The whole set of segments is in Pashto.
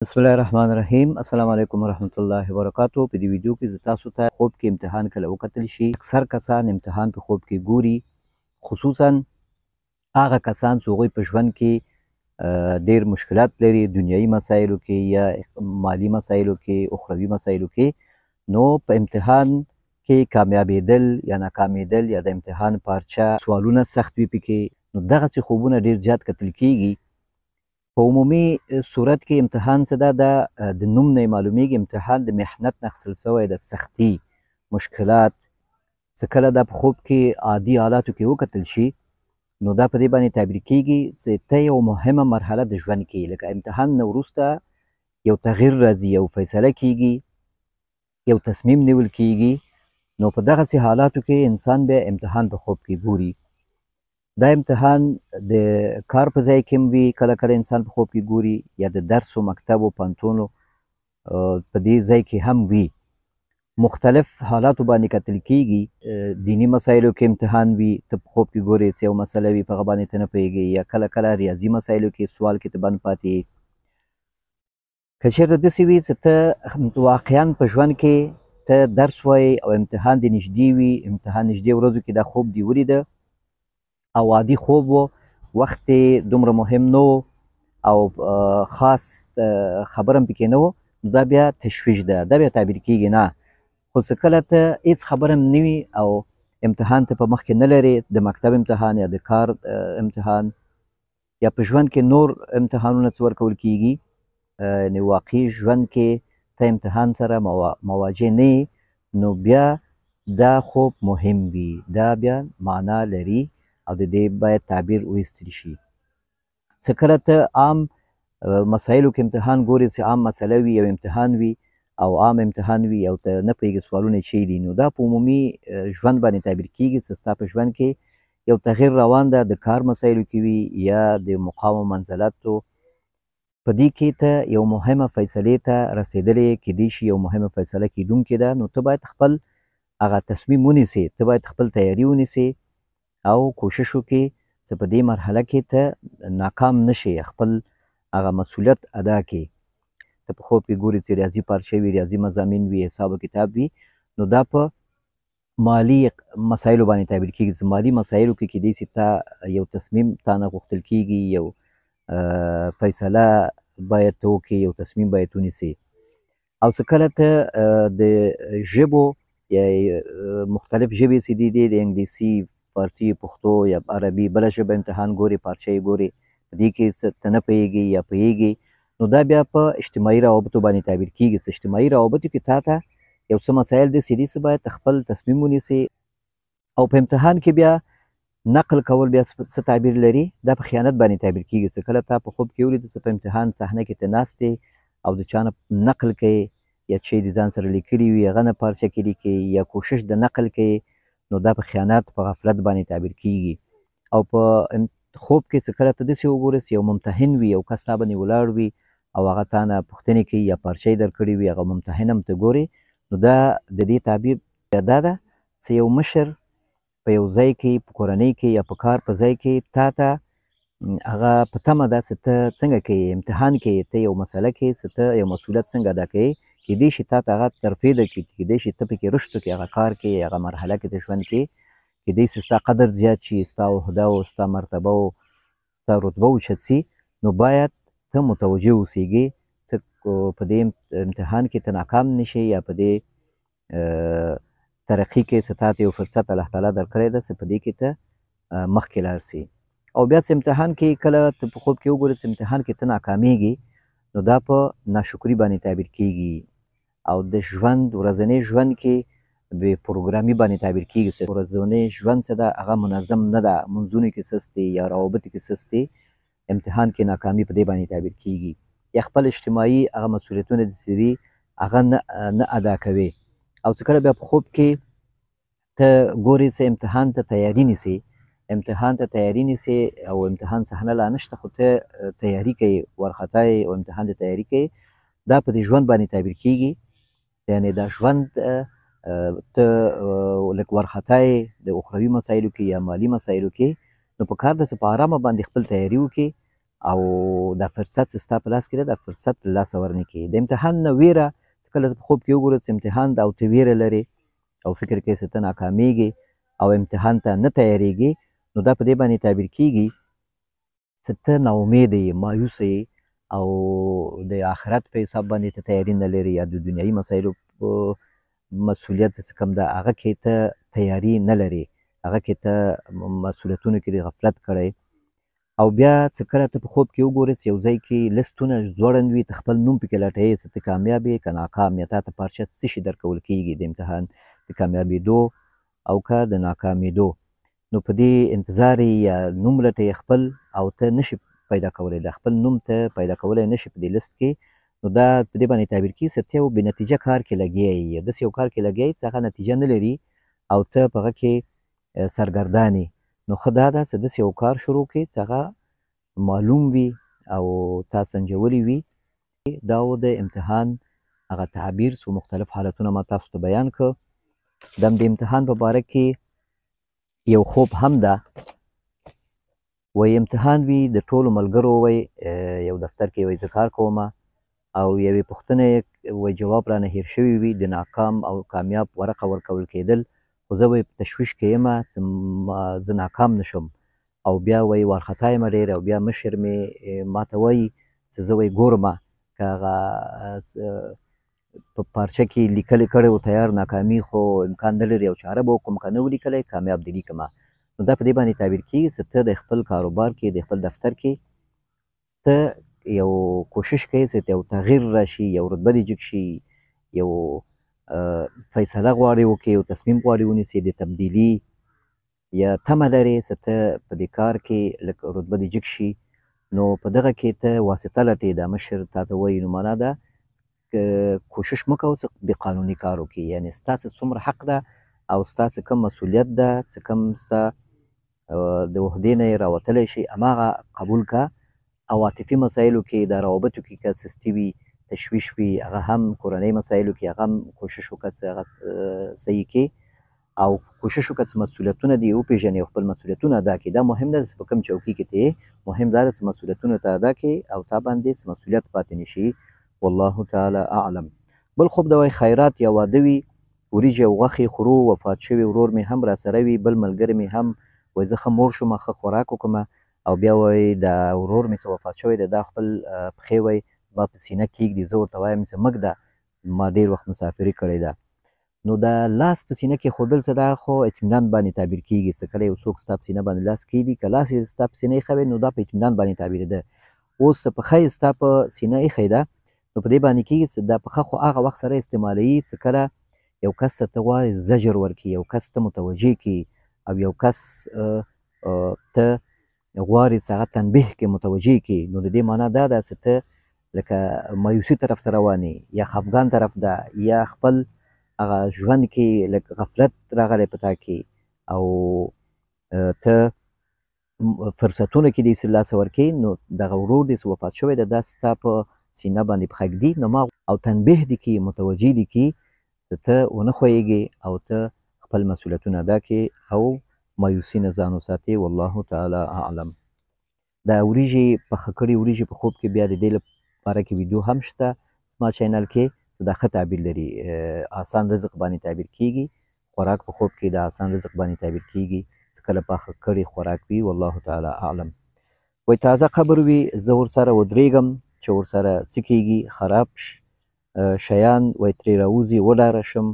بسم الله الرحمن الرحیم. السلام علیکم ورحمت الله وبرکاتو. په دې ویډیو کې زه تاسو ته خوب کې امتحان کله وکتل شي. اکثر کسان امتحان په خوب کې ګوري، خصوصا هغه کسان چې هغوی په ژوند کې ډیر مشکلات لري، دنیایي مسایلو کې یا مالی مسایلو کې، اخروي مسایلو کې. نو په امتحان کې کامیابیدل یا ناکامیدل یا د امتحان پارچه سوالونه سخت وي پکې، نو دغسې خوبونه ډیر زیات کتل کیږي. په عمومي صورت کې امتحان څه ده، دا د نوم نه یې معلومیږي. امتحان د محنت نه اخیستل سوی، د سختي، مشکلات څه کله دا په خوب کې عادي حالاتو کې وکتل شي، نو دا په دې باندې تعبیر کیږي چې ته یو مهمه مرحله د ژوند کې، لکه امتحان نه وروسته یو تغییر راځي، یو فیصله کیږي، یو تصمیم نیول کیږي. نو په دغسې حالاتو کې انسان بیا امتحان په خوب کې ګوري. دا امتحان د کار په ځای کې هم وي، کله کله انسان په خوب کې ګوري، یا د درس و مکتب و پوهنتون په دې ځای کې هم وي. مختلف حالاتو باندې کتل کیږي. دینی مسایلو کې امتحان وي، ته په خوب کې ګورې چې یو مسله وي، په هغه باندې ته نه پوهېږې، یا کله کله ریاضي مسایلو کې سوال کې ته بند پاتې یې. که چېرته داسې وي چې ته واقعا په ژوند کې ته درس وایې او امتحان دې نږدې وي، امتحان نږدې ورځو کې دا خوب دې ولیده او عادي خوب و، وخت دومره مهم نه و او خاص خبره هم پکې نه و، نو دا بیا تشویش ده، دا بیا تعبیر کیږي نه. خو څه کله ته هېڅ خبره هم نه وي او امتحان ته په مخ کې نه لرې، د مکتب امتحان یا د کار امتحان یا په ژوند کې نور امتحانونه څه ورکول کیږي، یعنې واقعي ژوند کې ته امتحان سره مواجه نه یې، نو بیا دا خوب مهم وي، دا بیا معنا لري او د دې باید تعبیر وایستل شي. څه کله ته عام مسایلو کې امتحان ګورې چې عام مسله وي، یو امتحان وي او عام امتحان وي او ته نه پوهېږې سوالونه چی دي، نو دا په عمومي ژوند باندې تعبیر کیږي چې ستا په ژوند کې یو تغییر روان ده، د کار مسایلو کې وي یا د مقام و منزلتو، په دې کې ته یو مهمه فیصلې ته رسېدلې، کیدای شي یو مهمه فیصله کیدونکې ده، نو ته باید خپل هغه تصمیم ونیسې، ته باید خپل تیاري ونیسې او کوشش وکړي چې په دې مرحله کې ته ناکام نشي، خپل هغه مسؤلیت ادا کړي. ته په خوب کې ګورې چې ریاضي پارچه وي، ریاضي مضامین وي، حساب و کتاب وي، نو دا په مالي مسایلو باندې تعبیر کیږي چې مالي مسایلو کې کیدای شي تا یو تصمیم تا نه غوښتل کیږي، یو فیصله باید ته وکړې، یو تصمیم باید ونیسې. او څه کله ته د ژبو یا مختلف ژبې چې دي د انګلیسي، فارسي، پښتو یا عربي بله ژبه امتحان ګورې، پارچه یې ګورې، په دې کې ته نه پوهېږې یا پوهېږې، نو دا بیا په اجتماعي روابطو باندې تعبیر کیږي چې اجتماعي روابطو کې تا ته یو څه مسایل داسې دي چې باید خپل تصمیم ونیسې. او په امتحان کې بیا نقل کول بیا څه تعبیر لري، دا په خیانت باندې تعبیر کیږي چې کله تا په خوب کې ولیده چې په امتحان صحنه کې ته ناست او د چا نه نقل کوې یا چې د ځان سره لیکلي وي هغه نه پارچه کې لیکې یا کوشش د نقل کوې، نو دا په خیانت، په غفلت باندې تعبیر کیږي. او په خوب کې څه کله ته داسې وګورې چې یو ممتحن وي، یو کس تا باندې ولاړ وي او هغه تا نه پوښتنې کوي یا پارچه یې درکړې وي، هغه ممتحن هم ته ګورې، نو دا د دې تعبیر دا ده چې یو مشر په یو ځای کې، په کورنۍ کې یا په کار په ځای کې تا ته هغه په تمه ده چې ته څنګه کوې، امتحان کې ته یو مسله کې چې ته یو مسؤلیت څنګه ادا کوې، کیدای شي تا ته هغه ترفیع درکړي، کیدای شي ته پکې رشد وکړې، هغه کار کې، هغه مرحله کې د ژوند کې، کیدای شي ستا قدر زیات شي، ستا عهده او ستا مرتبه او ستا رتبه اوچت شي، نو باید ته متوجه اوسېږې چې په دې امتحان کې ته ناکام نشې یا په دې ترقي کې چې تا ته یو فرصت الله تعالی درکړی ده چې په دې کې ته مخکې لاړ سې. او بیا چې امتحان کې کله ته په خوب کې وګورې چې امتحان کې ته ناکامېږې، نو دا په ناشکري باندې تعبیر کیږي او د ژوند ورځنی ژوند کې بې پروګرامي باندې تعبیر کیږي چې ورځنی ژوند څه ده هغه منظم نه ده، منځونو کې سست دی یا روابطو کې سست دی، امتحان کې ناکامي په دې باندې تعبیر کیږي. یا خپل اجتماعي هغه مسؤلیتونه چې دي هغه نه ادا کوي. او چې کله بیا په خوب کې ته ګورې چې امتحان ته تیاري نیسې، امتحان ته تیاری نیسې او امتحان صحنه لا نشته خو ته تیاری کوې، وارخطا یې او امتحان ته تیاری کوې، دا په دې ژوند باندې تعبیر کیږي. یعنې دا ژوند ته لږ وارخطا یې د اخروي مسایلو کې یا مالي مسایلو کې، نو په کار ده چې په ارامه باندې خپل تیاری وکړې او دا فرصت چې ستا په لاس کې دی دا فرصت له لاسه ورنکړي. د امتحان نه ویره چې کله په خوب کې وګورې چې امتحان ده او ته ویره لرې او فکر کوې چې ته ناکامېږي او امتحان ته نه تیارېږي، نو دا په دې باندې تعبیر کېږي چې ته ناامیده یې، مایوسه یې او د آخرت په حساب باندې ته تیاري نه لرې یا د دنیایي مسایلو مسؤلیت چې کوم ده هغه کې ته تیاري نه لرې، هغه کې ته مسؤلیتونو کې دې غفلت کړی. او بیا چې کله ته په خوب کې وګورې چې یو ځای کې لستونه ځوړند وي، ته خپل نوم پکې لټوې چې ته کامیاب یې که ناکام یې، تا ته پارچه څه شي درکول کېږي د امتحان د کامیابېدو او که د ناکامېدو. نو په دې انتظار یا نوم لټوې خپل او ته نشي پیدا کولی، د خپل نوم ته پیدا کولی نشي په دې لست کې، نو دا په دې باندې تعبیر کېږي چې ته یو بې نتیجه کار کې لګیا یې، داسې یو کار کې لګیا یې چې هغه نتیجه نه لري او ته په هغه کې سرګردان یې. نو ښه دا ده چې داسې یو کار شروع کړې چې هغه معلوم وي او تا سنجولی وي. دا و د امتحان هغه تعبیر څو مختلف حالتونه ما تاسو ته بیان کړ. د امتحان په باره کې یو خوب هم ده، وایي امتحان وي د ټولو ملګرو، وایي یو دفتر کې وایي زه کار کومه او یوې پوښتنې وایي جواب رانه هیر شوی وي د ناکام او کامیاب ورقه ورکول کېدل، خو زه وایي په تشویش کې یم چې زه ناکام نشم او بیا وایي وارخطا یم ډېر او بیا مشر مې ماته وایي چې زه وایي ګورمه که هغه په پارچه کې لیکلې کړی و تیار ناکامي خو امکان نه لري او چاره به وکړم که نه و لیکلی کامیاب دې لیکمه. نو دا په دې باندې تعبیر کېږي چې ته د خپل کاروبار کې د خپل دفتر کې ته یو کوشش کوي چې یو تغییر راشي، یو رتبه دې جګ شي، یو فیصله غواړې وکړې، یو تصمیم غواړې ونیسې د تبدیلي یا تمه لرې چې ته په دې کار کې لږ رتبه دې جګ شي، نو په دغه کې ته واسطه لټې. دا مشر تا ته وایي نو معنا ده کوشش مه کوه چې بې قانوني کار وکړې، یعنې ستا څه څومره حق ده او ستا څه کوم مسؤلیت ده، څه کوم ستا د عهدې نه یې راوتلی شي هماغه قبول که. او عاطفي مسایلو کې د روابطو کې که سستي وي، تشویش وي، هغه هم کورنۍ مسایلو کې هغه هم کوشش وکړه چې هغه صحیح کړې او کوشش وکړه چې مسؤلیتونه دې وپېژنې او خپل مسؤلیتونه ادا کړې. دا مهم ده چې په کوم چوکۍ کې ته مهم دا ده چې مسؤلیتونه ته ادا کړې او تا باندې مسؤلیت پاتې نه شي. والله تعالی اعلم. بل خوب د وایي خیرات یا واده وي، وریجې او غوښې خورو، وفات شوی ورور مې هم راسره وي، بل ملګری مې هم وایي زه ښه موړ شومه ښه خوراک وکړمه او بیا وایي دا ورور مې چې وفات شوی دی دا خپل پښې وایي ما په سینه کېږدي، زه ورته وایم چې مږده ما ډېر وخت مسافري کړې ده. نو دا لاس په سینه کې ښودل څه دا خو اطمینان باندې تعبیر کېږي چې کله یو څوک ستا په سینه باندې لاس کېږدي که لاس یې ستا په سینه ایښی وی نو دا په اطمینان باندې تعبیرېده. اوس پښه یې ستا په سینه ایښی ده نو په دې باندې کېږي چې دا پښه خو هغه وخت سره استعمالوي چې کله یو کس ته ته غواړې زجر ورکړي، یو کس ته متوجه کړي او یو کس ته غواړې چې هغه تنبیه کې متوجه کړي. نو د دې معنا دا ده چې ته لکه مایوسي طرف ته روان یا خفګان طرف ده یا خپل هغه ژوند کې لږ غفلت راغلی په تا کې او ته فرصتونه کې دې چې لاسه ورکړې نو دغه ورور دې چې وفات شوی ده دا ستا په سینه باندې پښه ږدي نو ما او تنبیه دې کړي متوجه دې کړي چې ته ونه ښویېږې او ته خپل مسؤلیتونه ادا کړې او مایوسي نه ځان وساتې. والله تعالی اعلم. دا وریجې پخه کړي وریجې په خوب کې بیا د دې لپاره کې ویډیو هم شته زما چینل کې دا ښه تعبیر لري. آسان رزق باندې تعبیر کېږي، خوراک په خوب کې د آسان رزق باندې تعبیر کېږي چې کله پاخه کړي خوراک وي. والله تعالی اعلم. وایي تازه قبر وي زه ورسره ودرېږم چې ورسره څه کېږي خراب شیان وایي ترې راوځي وډاره شم.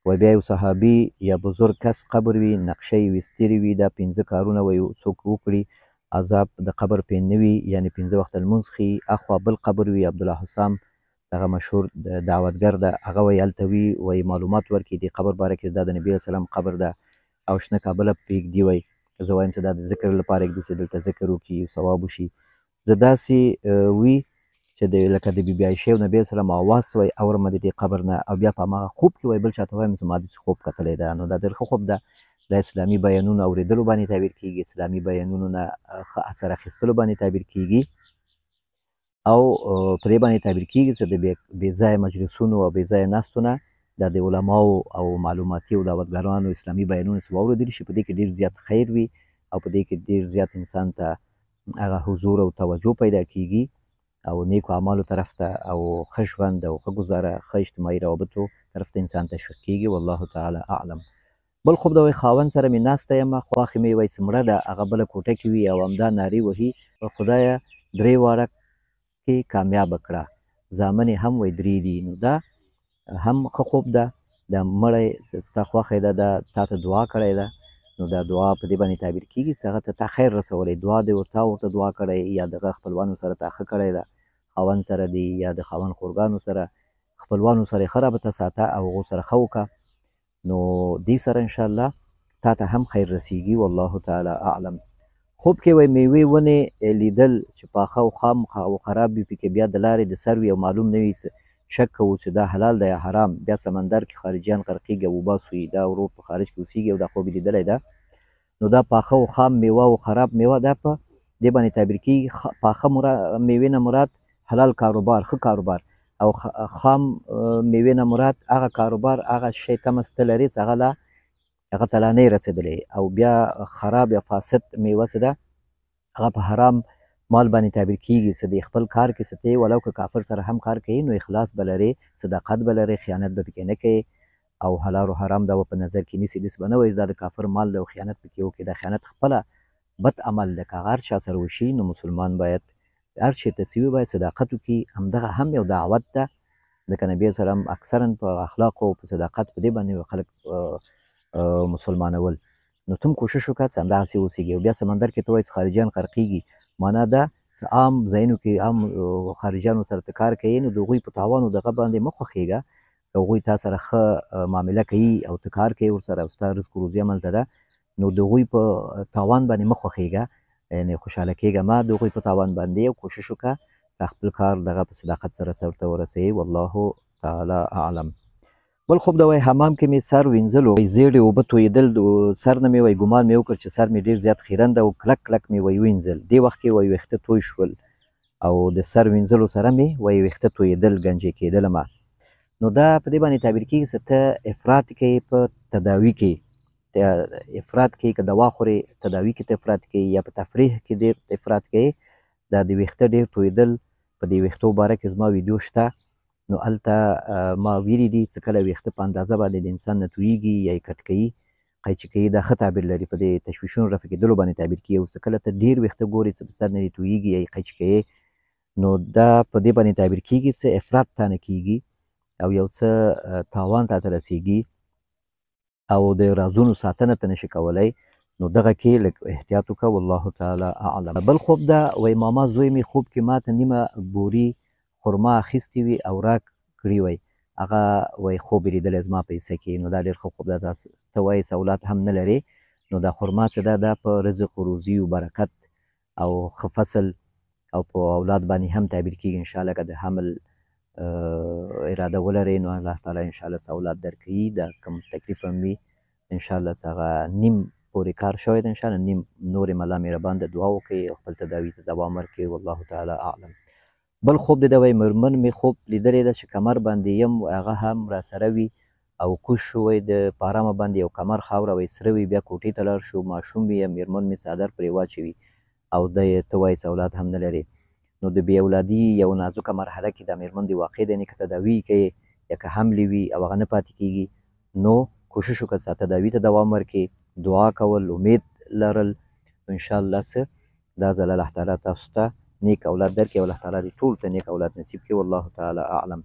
وایي بیا یو صحابي یا بزرګ کس قبر وي نقشه یې ویستلې وي دا 5 کارونه وایي څوک وکړي عذاب د قبر پې نه وي، یعنې 5 وخته لمونځ ښي. اخوا بل قبر وي عبدالله حسام دغه مشهور دعوتګر ده هغه وایي هلته وي وایي معلومات ورکړي دې قبر باره کې دا د نبي علیه سلام قبر ده او شنه کابله پرېږدي وایي زه وایم چې دا د ذکر لپاره ږدي چې دلته ذکر وکړي ثواب وشي. زه داسې وي چې لکه د بیبي عایشې او نبي علیه سلام اواز وایي اورمه د دې قبر نه او بیا په هماغه خوب کې وایي بل چاته وایم چې ما داسې خوب کتلی ده. نو دا ډېر ښه خوب ده. دا اسلامي بیانونو اورېدلو باندې تعبیر کېږي، اسلامي بیانونو نه ښه اثر اخیستلو باندې تعبیر کېږي او په دې باندې تعبیر کېږي چې د بې ځایه مجلسونو او بې ځایه ناستو نه دا د علماو او معلوماتي او دعوتګرانو اسلامي بیانونه چې واورېدل شي په دې کې ډېر زیات خیر وي او په دې کې ډېر زیات انسان ته هغه حضور او توجه پیدا کیږي او نیکو اعمالو طرف ته او ښه ژوند او ښه ګزاره ښه اجتماعي روابطو طرف ته انسان تشویق کیږي. والله تعالی اعلم. بل خوب د وایي خاوند سره مې ناسته یمه خواښې مې وایي چې مړه ده هغه بله کوټه کې وي او همدا نارې وهي په خدایه درې واړه کې کامیابه کړه زامن یې هم وایي درې دي. نو دا هم ښه خوب ده. د مړی ستا خوښه ده دا تا ته دعا کړې ده نو دا دعا په دې باندې تعبیر کیږي چې هغه ته تا خیر رسولی دعا دې ورته دعا کړی یا دغه خپلوانو سره تا ښه کړی ده خاوند سره دی یا د خاوند خورګانو سره خپلوانو سره یې ښه رابطه ساته او هغو سره ښه وکړه نو دې سره انشاءالله تا ته هم خیر رسیږي. والله تعالی اعلم. خوب کې وایي میوې ونې لیدل چې پاخه او خام او خراب وي پکې بیا د لارې د سر وي او معلوم نه وي شک کوو چې دا حلال ده یا حرام بیا سمندر کې خارجیان غرقیږي او اوبه سوي دا ورو په خارج کې اوسیږي او دا خوب یې لیدلی ده نو دا پاخه او خام میوه او خراب میوه دا په دې باندې تعبیر کیږي. پاخه میوې نه مراد حلال کاروبار ښه کاروبار او خام میوې نه مراد هغه کاروبار هغه شی تمس ته لري چې هغه ته لا نه رسېدلی او بیا خراب یا فاسد میوه چې ده هغه په حرام مال باندې تعبیر کیږي چې د خپل کار کې څه دی ولو که کافر سره هم کار کوي نو اخلاص به لري صداقت به لري خیانت به پکې نه کوي او حلال او حرام دا په نظر کې نیسي داسې به نه وایي دا د کافر مال دی او خیانت پکې وکړي دا خیانت خپله بد عمل دی که هر چا سره وشي نو مسلمان باید هر چی ته چې وي باید صداقت وکړي همدغه هم یو دعوت ده ځکه نبي سلام اکثرا په اخلاقو او په صداقت په دې باندې خلک مسلمانول نو تم کوشش وکړه چې همدغسې اوسېږي او بیا سمندر کې ته وایي چې خارجیان غرقیږي معنا ده چې عام ځایونو کې عام خارجیانو سره ته کار کوي نو د هغوی په تاوان او دغه باندې مه خوښېږه که هغوی تا سره ښه معامله کوي او ته کار کوي ورسره او ستا رزق و روزي هملته ده نو د هغوی په تاوان باندې مه خوښېږه یعنې خوشحاله کېږه مه د هغوی په تاوان باندې او کوشش وکړه چې خپل کار دغه په صداقت سره سرته ورسوي. والله تعالی اعلم. بل خوب د وایي حمام کې مې سر وینځلو زیړې اوبه تویېدل سر نه مې وایي ګمان مې وکړ چې سر مې ډېر زیات خیرنده او کلک کلک مې وایي وینځل دې وخت کې وایي ویښته توی شول او د سر وینځلو سره مې وایي ویښته تویېدل ګنجې کېدلمه نو دا په دې باندې تعبیر کېږي چې ته افراط کوې په تداوي کې افراط کوي که دوا خورې تداوي کې ته افراط کوي یا په تفریح کې ډېر افراط کوي دا د ویښته ډېر تویېدل په دې ویښتو باره کې زما ویډیو شته نو هلته ما ویلي دي چې کله ویښته په اندازه باندې د انسان نه تویېږي یا یې کټ کوي قیچي کوي دا ښه تعبیر لري په دې تشویشونو رفع کېدلو باندې تعبیر کېږي او چې کله ته ډېر ویښته ګورې چې په سر نه دې تویېږي یا یې قیچي کوي نو دا په دې باندې تعبیر کېږي چې افراط تا نه کېږي او یو څه تاوان تا ته رسېږي او د رازونو ساتنه ته نشي کولی نو دغه کې لږ احتیاط وکړه. والله تعالی اعلم. بل خوب ده وایي ماما زوی مې خوب کې ماته نیمه بوري خرما اخیستې وي او را کړي وای هغه وایي خوب یې لیدلی زما په حصه کې نو دا ډېر ښه خوب ده ته وایي چې اولاد هم نه لرې نو دا خرما چې ده دا په رزق و روزي و برکت او ښه فصل او په اولاد باندې هم تعبیر کېږي انشاءالله که د حمل اراده ولرئ نو الله تعالی انشاءالله څه اولاد درکوي دا کوم تکلیف هم وي انشاءالله څه هغه نیم پورې کار شوی ده انشاءالله نیم نورې ملا مهربان ده دعا وکړئ او خپل تداوي ته دوام ورکړئ. والله تعالی اعلم. بل خوب دی د وایي مېرمن مې خوب لیدلی ده چې کمر باندې یم هغه هم راسره وي او کوز شو وایي د پارامه باندې یو کمر خاوره وایي سره وي بیا کوټې ته لاړ شو ماشوم وي یا مېرمن مې څادر پرې واچوي او دی ته وایي چې اولاد هم نه لري نو د بې اولادي یو نازکه مرحله کې دا مېرمن دې واقع دی نه که تداوي کوي یا که حملې وي او هغه نه پاتې کېږي نو کوشش وکړه چې تداوي ته دوام ورکړي دعا کول امید لرل انشاءالله څه دا ځل الله تعالی تاسو ته نیک اولاد درکړي او الله تعالی دې ټولو ته نیک اولاد نصیب کړي. والله تعالی اعلم.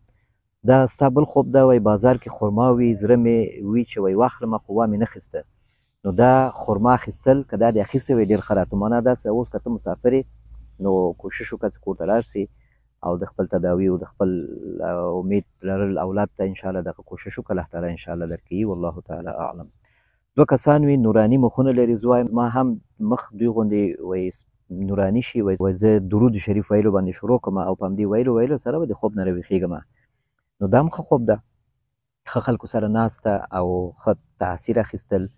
دا ستا بل خوب ده وایي بازار کې خرما وي زړه مې وي چې وایي واخلمه خو وا مې نه اخیسته نو دا خرما اخیستل که دا دې اخیستی وایي ډېر ښه راته معنا داسې اوس که ته مسافر نو کوشش وکړه چې کور ته لاړ سي او د خپل تداوي او د خپل امید لرل اولاد ته انشاءالله دغه کوشش وکړه الله تعالی انشاءالله درکوي. والله تعالی اعلم. دوه کسان وي نوراني مخونه لري زه وایم ما هم مخ دوی غوندې وایي نوراني شي وایي زه درود شریف ویلو باندې شروع کړم او په همدې ویلو سره به د خوب نه راویښېږم نو دا هم ښه خوب ده ښه خلکو سره ناسته او ښه تاثیر اخیستل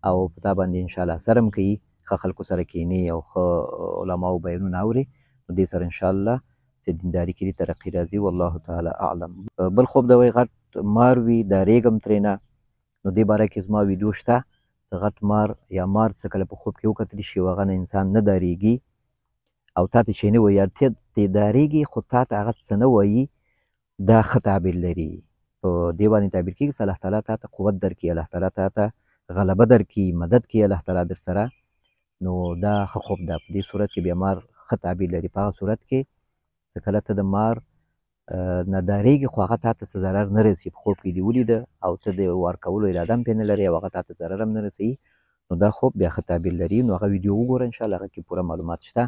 او په تا باندې انشاءالله اثر هم کوي ښه خلکو سره کینې او ښه علماو بیانونه اوري نو دې سره انشاءالله چې دینداري کې دې ترقي راځي. والله تعالی اعلم. بل خوب د وایي غټ مار وي ډارېږم ترېنه نو دې باره کې زما ویډیو شته چې غټ مار یا مار څه کله په خوب کې وکتلی شي هغه نه انسان نه ډارېږي او تا ته چې نه وایي ته ترې ډارېږي خو تا ته هغه څه نه وایي دا ښه تعبیر لري په دې باندې تعبیر کېږي چې الله تعالی تا ته قوت درکړي الله تعالی تا ته غلبه درکړي مدد کړي الله تعالی در سره نو دا ښه خوب ده په دې صورت کې بیا مار ښه تعبیر لري په هغه صورت کې چې کله ته د مار نه ډارېږي خو هغه تا ته څه ضرر نه رسي په خوب کې دې ولیده او ته د وار کولو اراده هم پرې نه لرې او هغه تا ته ضرر هم نه رسوي نو دا خوب بیا ښه تعبیر لري نو هغه ویډیو وګوره انشاءالله هغه کې پوره معلومات شته